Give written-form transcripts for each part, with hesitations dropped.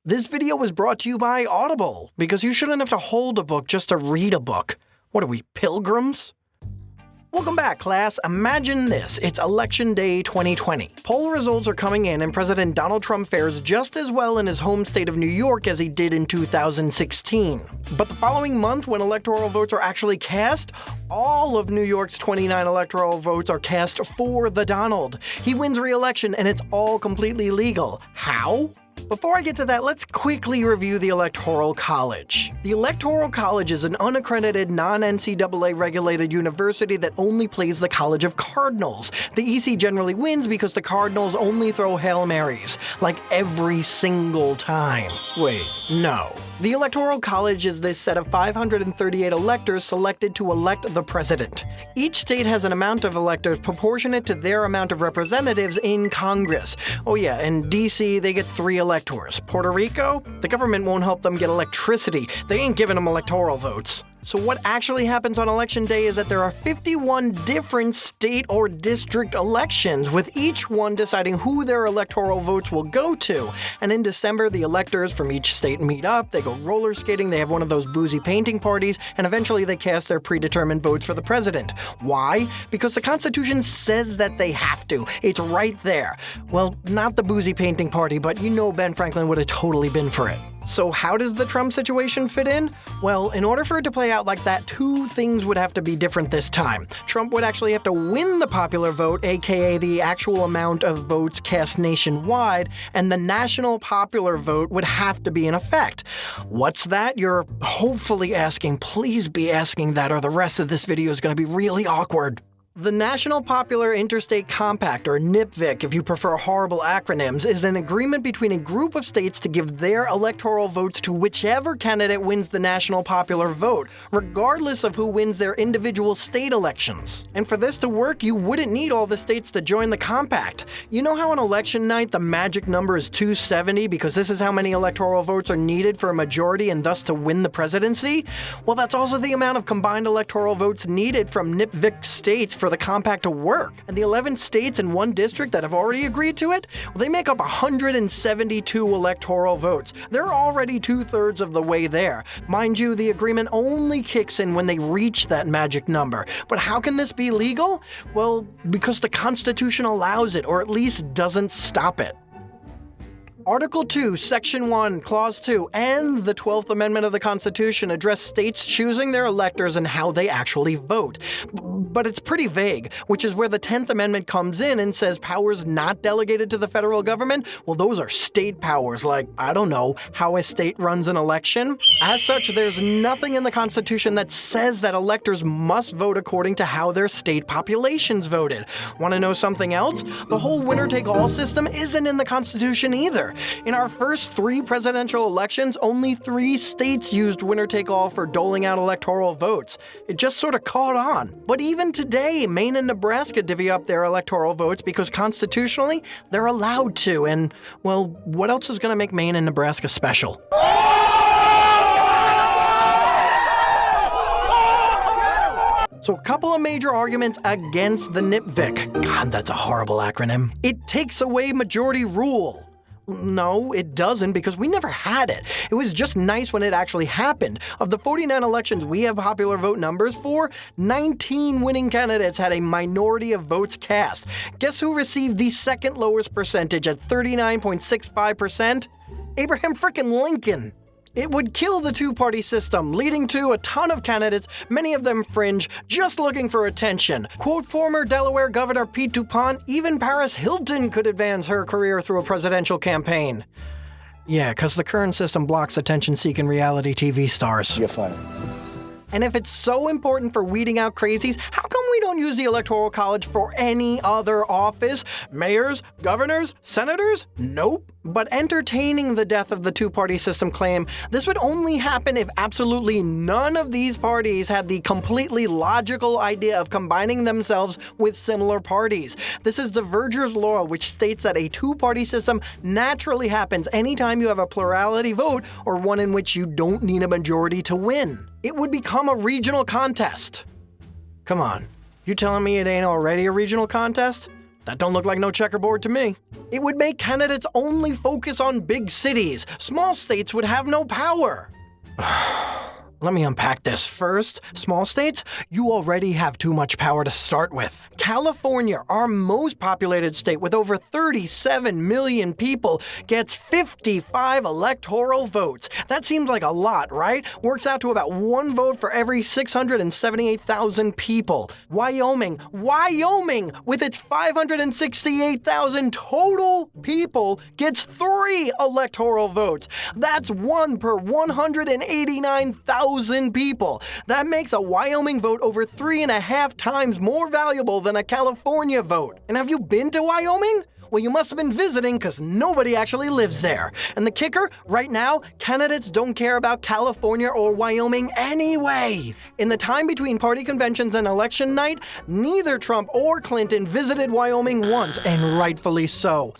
This video was brought to you by Audible, because you shouldn't have to hold a book just to read a book. What are we, pilgrims? Welcome back, class. Imagine this. It's Election Day 2020. Poll results are coming in, and President Donald Trump fares just as well in his home state of New York as he did in 2016. But the following month, when electoral votes are actually cast, all of New York's 29 electoral votes are cast for the Donald. He wins re-election, and it's all completely legal. How? Before I get to that, let's quickly review the Electoral College. The Electoral College is an unaccredited, non-NCAA regulated university that only plays the College of Cardinals. The EC generally wins because the Cardinals only throw Hail Marys, like every single time. Wait, no. The Electoral College is this set of 538 electors selected to elect the president. Each state has an amount of electors proportionate to their amount of representatives in Congress. Oh yeah, in DC they get 3 electors. Puerto Rico? The government won't help them get electricity. They ain't giving them electoral votes. So what actually happens on Election Day is that there are 51 different state or district elections, with each one deciding who their electoral votes will go to. And in December, the electors from each state meet up, they go roller skating, they have one of those boozy painting parties, and eventually they cast their predetermined votes for the president. Why? Because the Constitution says that they have to. It's right there. Well, not the boozy painting party, but you know Ben Franklin would have totally been for it. So how does the Trump situation fit in? Well, in order for it to play out like that, 2 things would have to be different this time. Trump would actually have to win the popular vote, aka the actual amount of votes cast nationwide, and the national popular vote would have to be in effect. What's that? You're hopefully asking. Please be asking that, or the rest of this video is going to be really awkward. The National Popular Interstate Compact, or NIPVIC if you prefer horrible acronyms, is an agreement between a group of states to give their electoral votes to whichever candidate wins the national popular vote, regardless of who wins their individual state elections. And for this to work, you wouldn't need all the states to join the compact. You know how on election night the magic number is 270 because this is how many electoral votes are needed for a majority and thus to win the presidency? Well, that's also the amount of combined electoral votes needed from NIPVIC states for the compact to work. And the 11 states and 1 district that have already agreed to it, well, they make up 172 electoral votes. They're already 2/3 of the way there. Mind you, the agreement only kicks in when they reach that magic number. But how can this be legal? Well, because the Constitution allows it, or at least doesn't stop it. Article 2, Section 1, Clause 2, and the 12th Amendment of the Constitution address states choosing their electors and how they actually vote. But it's pretty vague, which is where the 10th Amendment comes in and says powers not delegated to the federal government, well, those are state powers, like, I don't know, how a state runs an election. As such, there's nothing in the Constitution that says that electors must vote according to how their state populations voted. Want to know something else? The whole winner-take-all system isn't in the Constitution either. In our first 3 presidential elections, only 3 states used winner-take-all for doling out electoral votes. It just sort of caught on. But even today, Maine and Nebraska divvy up their electoral votes because constitutionally, they're allowed to. And, well, what else is going to make Maine and Nebraska special? So a couple of major arguments against the NIPVIC. God, that's a horrible acronym. It takes away majority rule. No, it doesn't, because we never had it. It was just nice when it actually happened. Of the 49 elections we have popular vote numbers for, 19 winning candidates had a minority of votes cast. Guess who received the second lowest percentage at 39.65%? Abraham frickin' Lincoln. It would kill the 2-party system, leading to a ton of candidates, many of them fringe, just looking for attention. Quote former Delaware Governor Pete DuPont, even Paris Hilton could advance her career through a presidential campaign. Yeah, because the current system blocks attention-seeking reality TV stars. You're fired. And if it's so important for weeding out crazies, how come we don't use the Electoral College for any other office? Mayors? Governors? Senators? Nope. But entertaining the death of the 2-party system claim, this would only happen if absolutely none of these parties had the completely logical idea of combining themselves with similar parties. This is the Verger's Law, which states that a 2-party system naturally happens anytime you have a plurality vote or one in which you don't need a majority to win. It would become a regional contest. Come on, you telling me it ain't already a regional contest? That don't look like no checkerboard to me. It would make candidates only focus on big cities. Small states would have no power. Let me unpack this. First, small states, you already have too much power to start with. California, our most populated state with over 37 million people, gets 55 electoral votes. That seems like a lot, right? Works out to about 1 vote for every 678,000 people. Wyoming, with its 568,000 total people, gets 3 electoral votes. That's 1 per 189,000 people. That makes a Wyoming vote over 3.5 times more valuable than a California vote. And have you been to Wyoming? Well, you must have been visiting because nobody actually lives there. And the kicker, right now, candidates don't care about California or Wyoming anyway. In the time between party conventions and election night, neither Trump or Clinton visited Wyoming once, and rightfully so.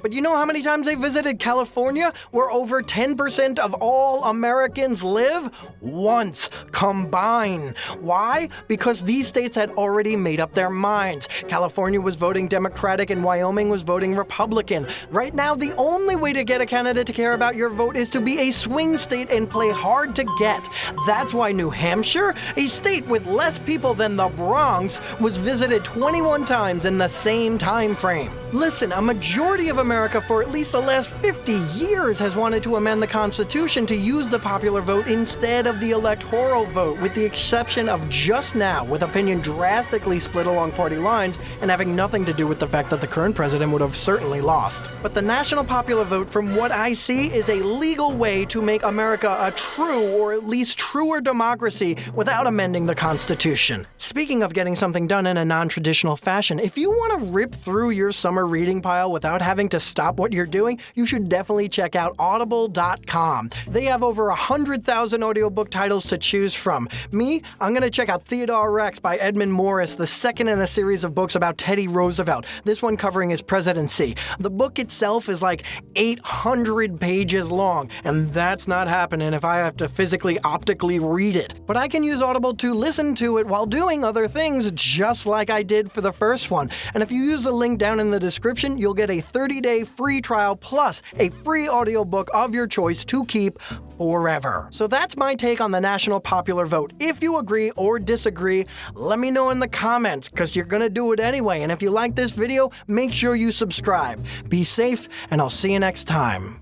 But you know how many times they visited California, where over 10% of all Americans live? Once, combined. Why? Because these states had already made up their minds. California was voting Democratic and Wyoming was voting Republican. Right now, the only way to get a candidate to care about your vote is to be a swing state and play hard to get. That's why New Hampshire, a state with less people than the Bronx, was visited 21 times in the same time frame. Listen, a majority of America for at least the last 50 years has wanted to amend the Constitution to use the popular vote instead of the electoral vote, with the exception of just now, with opinion drastically split along party lines and having nothing to do with the fact that the current president would have certainly lost. But the national popular vote, from what I see, is a legal way to make America a true, or at least truer democracy without amending the Constitution. Speaking of getting something done in a non-traditional fashion, if you want to rip through your summer reading pile without having to stop what you're doing, you should definitely check out audible.com. They have over 100,000 audiobook titles to choose from. Me, I'm going to check out Theodore Rex by Edmund Morris, the second in a series of books about Teddy Roosevelt, this one covering his presidency. The book itself is like 800 pages long, and that's not happening if I have to physically optically read it. But I can use Audible to listen to it while doing other things, just like I did for the first one. And if you use the link down in the description, you'll get a 30-day free trial plus a free audiobook of your choice to keep forever. So that's my take on the national popular vote. If you agree or disagree, let me know in the comments, because you're gonna do it anyway. And if you like this video, make sure you subscribe. Be safe, and I'll see you next time.